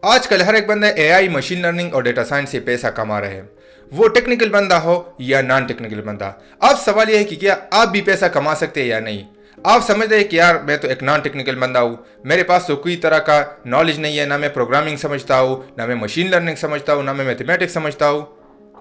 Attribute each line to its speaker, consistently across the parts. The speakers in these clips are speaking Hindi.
Speaker 1: आजकल हर एक बंदा एआई, मशीन लर्निंग और डेटा साइंस से पैसा कमा रहे हैं, वो टेक्निकल बंदा हो या नॉन टेक्निकल बंदा। अब सवाल यह है कि क्या आप भी पैसा कमा सकते हैं या नहीं। आप समझ रहे हैं कि यार मैं तो एक नॉन टेक्निकल बंदा हूँ, मेरे पास तो कोई तरह का नॉलेज नहीं है, ना मैं प्रोग्रामिंग समझता हूँ, ना मैं मशीन लर्निंग समझता हूँ, ना मैं मैथमेटिक्स समझता हूँ,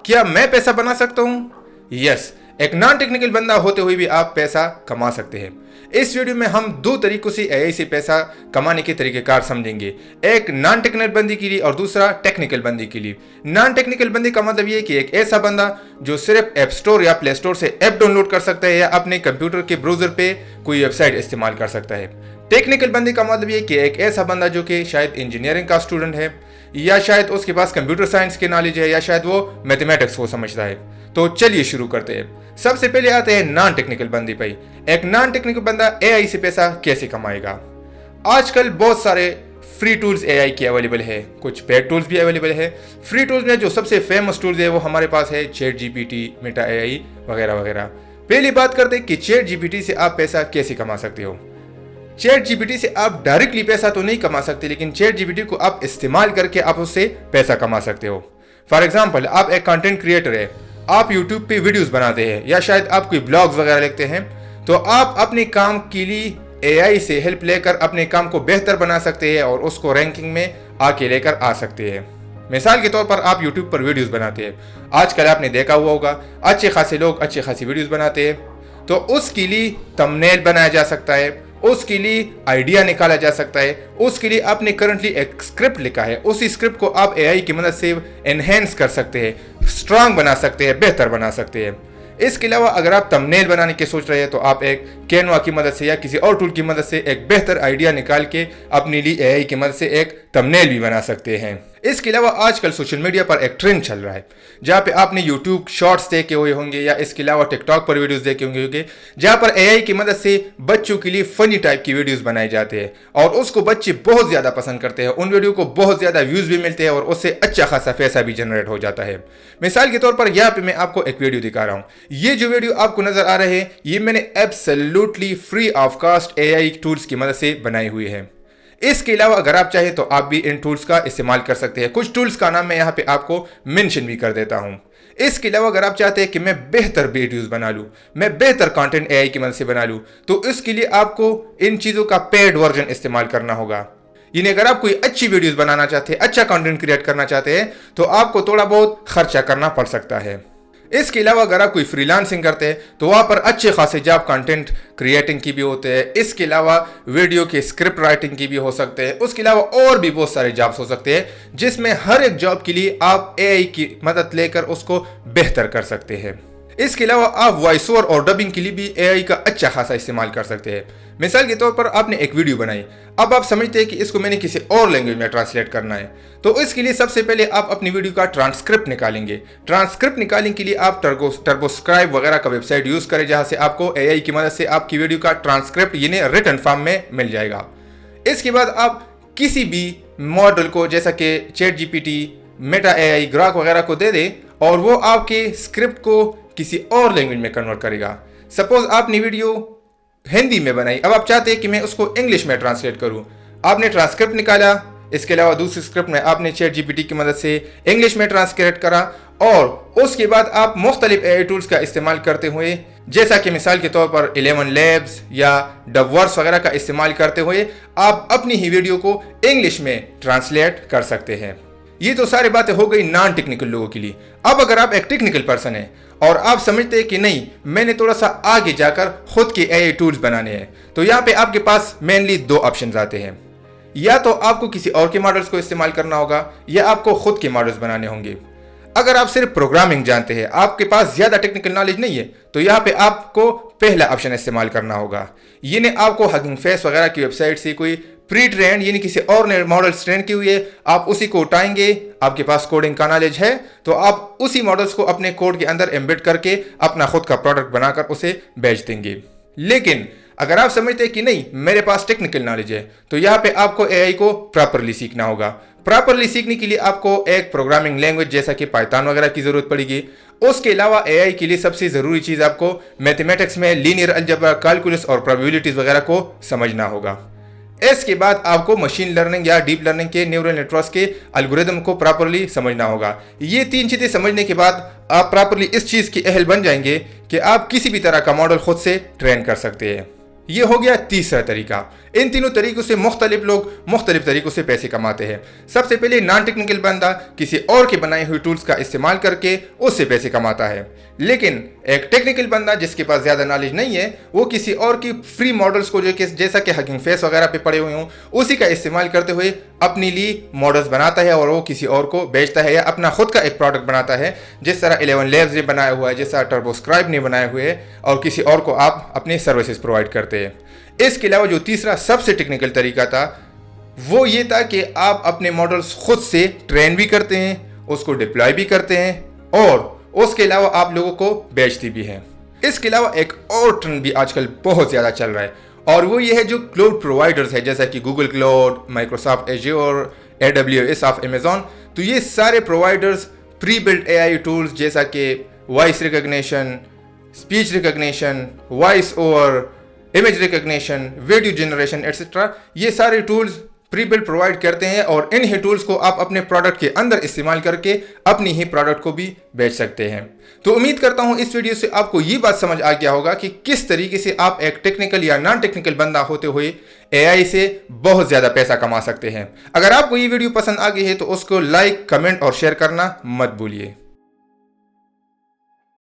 Speaker 1: क्या मैं पैसा बना सकता हूँ? यस, एक नॉन टेक्निकल बंदा होते हुए भी आप पैसा कमा सकते हैं। इस वीडियो में हम दो तरीकों से एआई से पैसा कमाने के तरीकेकार समझेंगे, एक नॉन टेक्निकल बंदे के लिए और दूसरा टेक्निकल बंदे के लिए। नॉन टेक्निकल बंदे का मतलब ये कि एक ऐसा बंदा जो सिर्फ ऐप स्टोर या प्ले स्टोर से ऐप डाउनलोड कर सकता है या अपने कंप्यूटर के ब्राउजर पे कोई वेबसाइट इस्तेमाल कर सकता है। टेक्निकल बंदे का मतलब ये कि एक ऐसा बंदा जो कि शायद इंजीनियरिंग का स्टूडेंट है, या शायद उसके पास कंप्यूटर साइंस की नॉलेज है, या शायद वो मैथमेटिक्स को समझता है। तो चलिए शुरू करते हैं। सबसे पहले आते हैं नॉन टेक्निकल बंदे पे। एक नॉन टेक्निकल बंदा एआई से पैसा कैसे कमाएगा। आजकल बहुत सारे फ्री टूल्स एआई के अवेलेबल है, कुछ पेड टूल्स भी अवेलेबल है। फ्री टूल्स में जो सबसे फेमस टूल्स है वो हमारे पास है चैट जीपीटी, मेटा एआई वगैरह वगैरह। पहली बात करते हैं कि चैट जीपीटी से आप पैसा कैसे कमा सकते हो। चैट जीपीटी से आप डायरेक्टली पैसा तो नहीं कमा सकते, लेकिन चैट जीपीटी को आप इस्तेमाल करके आप उससे पैसा कमा सकते हो। फॉर एग्जाम्पल, आप एक कंटेंट क्रिएटर है, आप यूट्यूब पे वीडियोस बनाते हैं या शायद आप कोई ब्लॉग्स वगैरह लिखते हैं, तो आप अपने काम के लिए एआई से हेल्प लेकर अपने काम को बेहतर बना सकते हैं और उसको रैंकिंग में आके लेकर आ सकते हैं। मिसाल के तौर पर आप यूट्यूब पर वीडियोस बनाते हैं, आजकल आपने देखा हुआ होगा अच्छे खासे लोग अच्छे खासी वीडियोस बनाते हैं, तो उसके लिए थंबनेल बनाया जा सकता है, उसके लिए आइडिया निकाला जा सकता है, उसके लिए आपने करंटली एक स्क्रिप्ट लिखा है, उसी स्क्रिप्ट को आप एआई की मदद से एनहेंस कर सकते हैं, स्ट्रांग बना सकते हैं, बेहतर बना सकते हैं। इसके अलावा अगर आप थंबनेल बनाने की सोच रहे हैं तो आप एक कैनवा की मदद से या किसी और टूल की मदद से एक बेहतर आइडिया निकाल के अपने लिए एआई की मदद से एक थंबनेल भी बना सकते हैं। इसके अलावा आजकल सोशल मीडिया पर एक ट्रेंड चल रहा है जहाँ पे आपने यूट्यूब शॉर्ट्स देखे हुए होंगे या इसके अलावा टिकटॉक पर वीडियोस देखे होंगे, जहाँ पर एआई की मदद से बच्चों के लिए फनी टाइप की वीडियोस बनाए जाते हैं और उसको बच्चे बहुत ज़्यादा पसंद करते हैं। उन वीडियो को बहुत ज़्यादा व्यूज़ भी मिलते हैं और उससे अच्छा खासा पैसा भी जनरेट हो जाता है। मिसाल के तौर पर यहाँ पे मैं आपको एक वीडियो दिखा रहा हूँ। ये जो वीडियो आपको नजर आ रहे हैं ये मैंने absolutely free of cost AI tools की मदद से बनाई हुई है। इसके अलावा अगर आप चाहें तो आप भी इन टूल्स का इस्तेमाल कर सकते हैं। कुछ टूल्स का नाम मैं यहाँ पे आपको मेंशन भी कर देता हूँ। इसके अलावा अगर आप चाहते हैं कि मैं बेहतर वीडियोस बना लूँ, मैं बेहतर कंटेंट एआई की मदद से बना लूँ, तो इसके लिए आपको इन चीज़ों का पेड वर्जन इस्तेमाल करना होगा। यानी अगर आप कोई अच्छी वीडियोस बनाना चाहते हैं, अच्छा कंटेंट क्रिएट करना चाहते हैं, तो आपको थोड़ा बहुत खर्चा करना पड़ सकता है। इसके अलावा अगर आप कोई फ्रीलांसिंग करते हैं तो वहाँ पर अच्छे खासे जॉब कंटेंट क्रिएटिंग की भी होते हैं, इसके अलावा वीडियो के स्क्रिप्ट राइटिंग की भी हो सकते हैं, उसके अलावा और भी बहुत सारे जॉब्स हो सकते हैं जिसमें हर एक जॉब के लिए आप एआई की मदद लेकर उसको बेहतर कर सकते हैं। इसके अलावा आप वॉइस ओवर और डबिंग के लिए भी एआई का अच्छा खासा इस्तेमाल कर सकते हैं। मिसाल के तौर पर आपने एक वीडियो बनाई, अब आप समझते हैं कि इसको मैंने किसी और लैंग्वेज में ट्रांसलेट करना है, तो इसके लिए सबसे पहले आप अपनी वीडियो का ट्रांसक्रिप्ट निकालेंगे। ट्रांसक्रिप्ट निकालने के लिए आप टर्बोस्क्राइब वगैरह का वेबसाइट यूज करें जहां से आपको एआई की मदद से आपकी वीडियो का ट्रांसक्रिप्ट यानी रिटन फॉर्म में मिल जाएगा। इसके बाद आप किसी भी मॉडल को जैसा कि चैट जीपीटी, मेटा एआई, ग्राक वगैरह को दे दे और वो आपके स्क्रिप्ट को किसी और लैंग्वेज में कन्वर्ट करेगा। सपोज आपने वीडियो हिंदी में बनाई, अब आप चाहते हैं कि मैं उसको इंग्लिश में ट्रांसलेट करूं, आपने ट्रांसक्रिप्ट निकाला, इसके अलावा दूसरी स्क्रिप्ट में आपने चैट जीपीटी की मदद से इंग्लिश में ट्रांसलेट करा और उसके बाद आप मुख्तलिफ एआई टूल्स का इस्तेमाल करते हुए, जैसा कि मिसाल के तौर पर 11 लैब्स या डबवर्स वगैरह का इस्तेमाल करते हुए आप अपनी ही वीडियो को इंग्लिश में ट्रांसलेट कर सकते हैं। ये तो सारी बातें हो गई नॉन टेक्निकल लोगों के लिए। अब अगर आप एक टेक्निकल पर्सन है और आप समझते हैं कि नहीं मैंने थोड़ा सा आगे जाकर खुद के एआई टूल्स बनाने हैं, तो यहाँ पे आपके पास मेनली दो ऑप्शंस आते हैं। या तो आपको किसी और के मॉडल्स को इस्तेमाल करना होगा या आपको खुद के मॉडल्स बनाने होंगे। अगर आप सिर्फ प्रोग्रामिंग जानते हैं, आपके पास ज्यादा टेक्निकल नॉलेज नहीं है, तो यहाँ पे आपको पहला ऑप्शन इस्तेमाल करना होगा। यानी आपको हगिंग फेस वगैरह की वेबसाइट से कोई प्री ट्रेंड यानी किसी और ने मॉडल्स ट्रेन किए हुए आप उसी को उठाएंगे, आपके पास कोडिंग का नॉलेज है तो आप उसी मॉडल्स को अपने कोड के अंदर एम्बेड करके अपना खुद का प्रोडक्ट बनाकर उसे बेच देंगे। लेकिन अगर आप समझते हैं कि नहीं मेरे पास टेक्निकल नॉलेज है, तो यहाँ पे आपको एआई को प्रॉपरली सीखना होगा। प्रॉपरली सीखने के लिए आपको एक प्रोग्रामिंग लैंग्वेज जैसा कि पाइथन वगैरह की जरूरत पड़ेगी। उसके अलावा एआई के लिए सबसे जरूरी चीज आपको मैथमेटिक्स में लीनियर अलजेब्रा, कैलकुलस और प्रोबेबिलिटीज वगैरह को समझना होगा। इसके बाद आपको मशीन लर्निंग या डीप लर्निंग के न्यूरल नेटवर्क्स के एल्गोरिदम को प्रॉपरली समझना होगा। ये 3 चीज़ें समझने के बाद आप प्रॉपरली इस चीज़ के अहल बन जाएंगे कि आप किसी भी तरह का मॉडल खुद से ट्रेन कर सकते हैं। ये हो गया तीसरा तरीका। इन तीनों तरीकों से मुख्तलिफ लोग मुख्तलिफ तरीकों से पैसे कमाते हैं। सबसे पहले नॉन टेक्निकल बंदा किसी और के बनाए हुए टूल्स का इस्तेमाल करके उससे पैसे कमाता है, लेकिन एक टेक्निकल बंदा जिसके पास ज़्यादा नॉलेज नहीं है वो किसी और की फ्री मॉडल्स को जो कि जैसा कि हगिंग फेस वगैरह पे पड़े हुए हों उसी का इस्तेमाल करते हुए अपने लिए मॉडल्स बनाता है और वो किसी और को बेचता है या अपना खुद का एक प्रोडक्ट बनाता है, जिस तरह 11 Labs ने बनाया हुआ है, जिस तरह टर्बोस्क्राइब ने बनाए हुए है, और किसी और को आप अपनी सर्विसेज प्रोवाइड करते हैं। इसके अलावा जो तीसरा सबसे टेक्निकल तरीका था वो ये था कि आप अपने मॉडल्स खुद से ट्रेन भी करते हैं, उसको डिप्लॉय भी करते हैं और उसके अलावा आप लोगों को बेचते भी हैं। इसके अलावा एक और ट्रेंड भी आजकल बहुत ज़्यादा चल रहा है और वो ये है जो क्लाउड प्रोवाइडर्स है, जैसा कि Google cloud, Microsoft azure, AWS of Amazon. तो ये सारे providers pre built AI tools जैसा कि voice recognition, speech recognition, voice over, image recognition, video generation etcetera, ये सारे टूल्स प्री बिल्ड प्रोवाइड करते हैं और इन ही टूल्स को आप अपने प्रोडक्ट के अंदर इस्तेमाल करके अपनी ही प्रोडक्ट को भी बेच सकते हैं। तो उम्मीद करता हूं इस वीडियो से आपको ये बात समझ आ गया होगा कि किस तरीके से आप एक टेक्निकल या नॉन टेक्निकल बंदा होते हुए AI से बहुत ज़्यादा पैसा कमा सकते हैं। अगर आपको ये वीडियो पसंद आ गई है तो उसको लाइक, कमेंट और शेयर करना मत भूलिए।